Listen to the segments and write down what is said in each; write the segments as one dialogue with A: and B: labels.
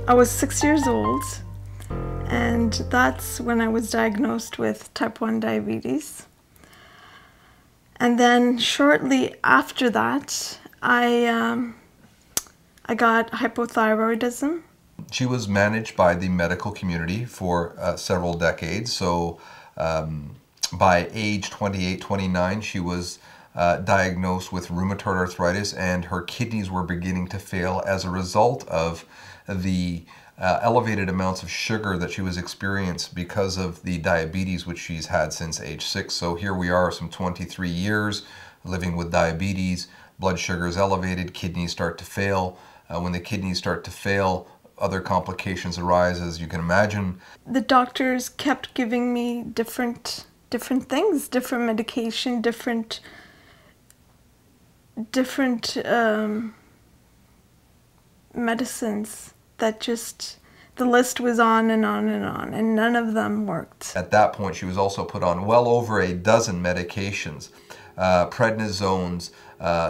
A: I was 6 years old, and that's when I was diagnosed with type 1 diabetes. And then shortly after that, I got hypothyroidism.
B: She was managed by the medical community for several decades. So by age 28, 29, she was diagnosed with rheumatoid arthritis, and her kidneys were beginning to fail as a result of the elevated amounts of sugar that she was experiencing because of the diabetes which she's had since age 6. So here we are, some 23 years living with diabetes, blood sugar is elevated, kidneys start to fail. When the kidneys start to fail, other complications arise, as you can imagine.
A: The doctors kept giving me different things, different medication, different medicines that just, the list was on and on and on, and none of them worked.
B: At that point, she was also put on well over a dozen medications, prednisones,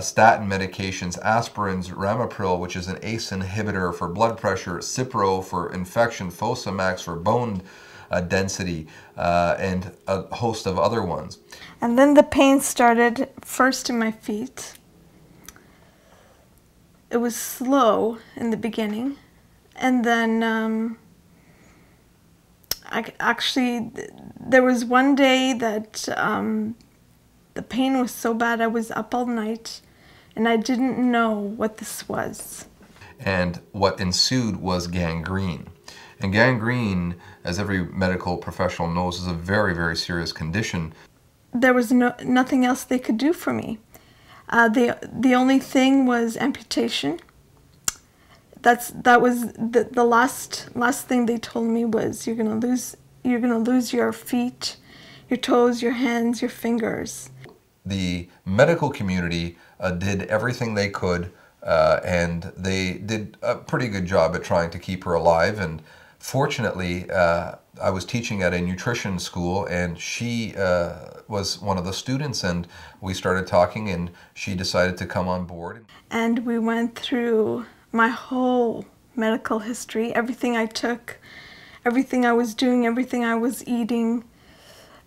B: statin medications, aspirins, ramipril, which is an ACE inhibitor for blood pressure, Cipro for infection, Fosamax for bone density, and a host of other ones.
A: And then the pain started first in my feet. It was slow in the beginning, and then there was one day that the pain was so bad I was up all night, and I didn't know what this was.
B: And what ensued was gangrene. And gangrene, as every medical professional knows, is a very, very serious condition.
A: There was nothing else they could do for me. The only thing was amputation. That was the last thing they told me was you're gonna lose your feet, your toes, your hands, your fingers.
B: The medical community did everything they could, and they did a pretty good job at trying to keep her alive. And fortunately, I was teaching at a nutrition school, and she was one of the students, and we started talking, and she decided to come on board.
A: And we went through my whole medical history, everything I took, everything I was doing, everything I was eating.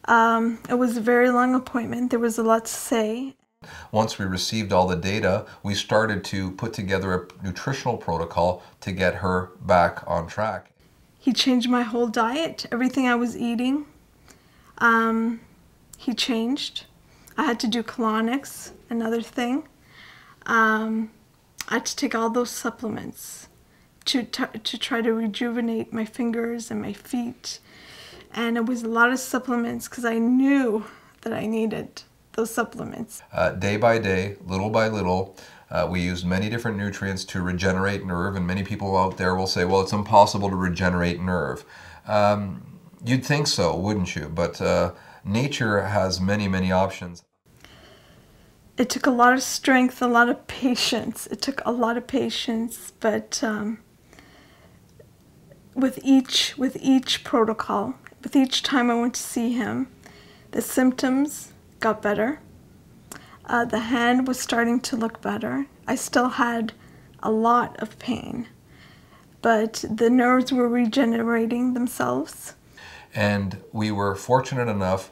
A: It was a very long appointment. There was a lot to say.
B: Once we received all the data, we started to put together a nutritional protocol to get her back on track.
A: He changed my whole diet, everything I was eating. He changed. I had to do colonics, another thing. I had to take all those supplements to try to rejuvenate my fingers and my feet. And it was a lot of supplements because I knew that I needed those supplements.
B: Day by day, little by little, we used many different nutrients to regenerate nerve, and many people out there will say, well, it's impossible to regenerate nerve. You'd think so, wouldn't you? But nature has many, many options.
A: It took a lot of strength, a lot of patience. It took a lot of patience, but with each protocol, with each time I went to see him, the symptoms got better. The hand was starting to look better. I still had a lot of pain, but the nerves were regenerating themselves.
B: And we were fortunate enough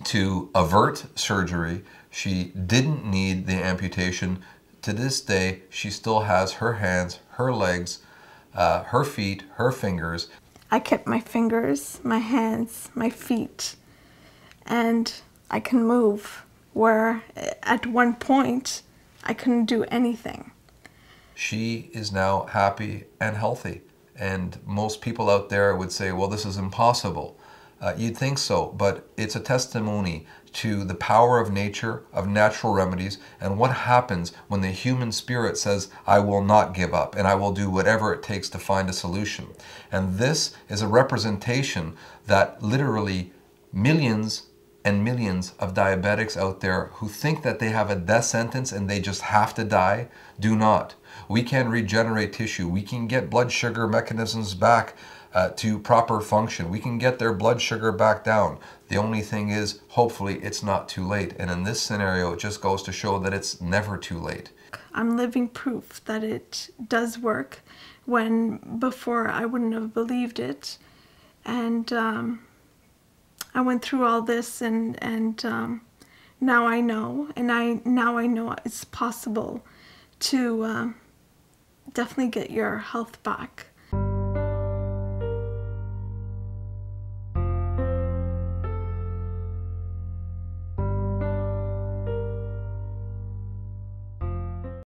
B: to avert surgery. She didn't need the amputation. To this day, she still has her hands, her legs, her feet, her fingers.
A: I kept my fingers, my hands, my feet, and I can move, where at one point I couldn't do anything.
B: She is now happy and healthy, and most people out there would say, well, this is impossible. You'd think so, but it's a testimony to the power of nature, of natural remedies, and what happens when the human spirit says, I will not give up, and I will do whatever it takes to find a solution. And this is a representation that literally millions and millions of diabetics out there who think that they have a death sentence and they just have to die, do not. We can regenerate tissue. We can get blood sugar mechanisms back to proper function. We can get their blood sugar back down. The only thing is, hopefully, it's not too late. And in this scenario, it just goes to show that it's never too late.
A: I'm living proof that it does work, when before I wouldn't have believed it. And I went through all this, and now I know, and now I know it's possible to definitely get your health back.